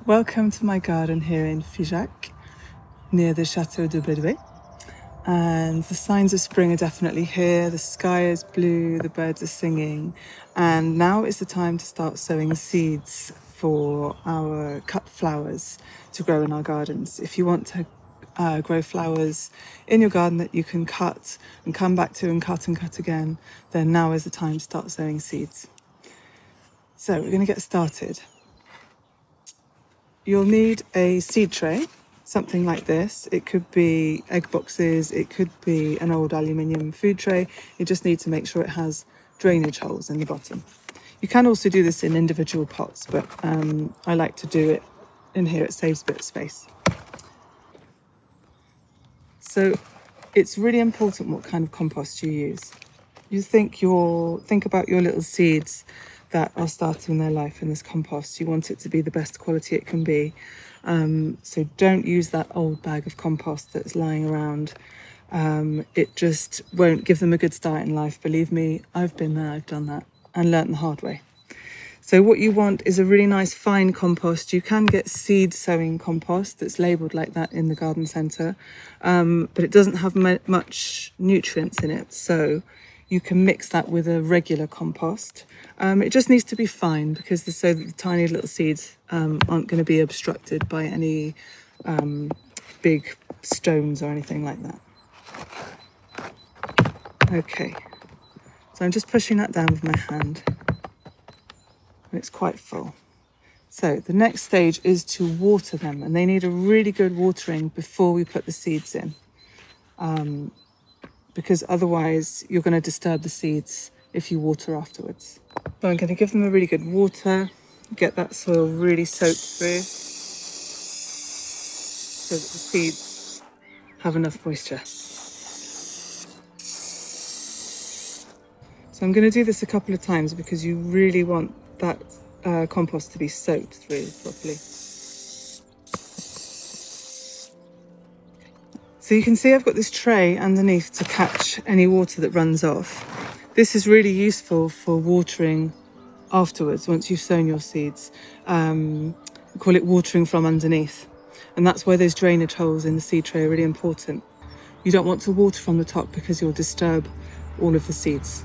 Welcome to my garden here in Figeac, near the Château de Bedouet. And the signs of spring are definitely here. The sky is blue, the birds are singing, and now is the time to start sowing seeds for our cut flowers to grow in our gardens. If you want to grow flowers in your garden that you can cut and come back to and cut again, then now is the time to start sowing seeds. So we're going to get started. You'll need a seed tray, something like this. It could be egg boxes, it could be an old aluminium food tray. You just need to make sure it has drainage holes in the bottom. You can also do this in individual pots, but I like to do it in here. It saves a bit of space. So it's really important what kind of compost you use. You think about your little seeds that are starting their life in this compost. You want it to be the best quality it can be. So don't use that old bag of compost that's lying around. It just won't give them a good start in life. Believe me, I've been there, I've done that and learnt the hard way. So what you want is a really nice fine compost. You can get seed sowing compost that's labelled like that in the garden centre, but it doesn't have much nutrients in it. So you can mix that with a regular compost. It just needs to be fine because so that the tiny little seeds aren't going to be obstructed by any big stones or anything like that. Okay, so I'm just pushing that down with my hand. It's quite full. So the next stage is to water them, and they need a really good watering before we put the seeds in. Because otherwise you're going to disturb the seeds if you water afterwards. So I'm going to give them a really good water, get that soil really soaked through so that the seeds have enough moisture. So I'm going to do this a couple of times because you really want that compost to be soaked through properly. So you can see I've got this tray underneath to catch any water that runs off. This is really useful for watering afterwards once you've sown your seeds. We call it watering from underneath. And that's why those drainage holes in the seed tray are really important. You don't want to water from the top because you'll disturb all of the seeds.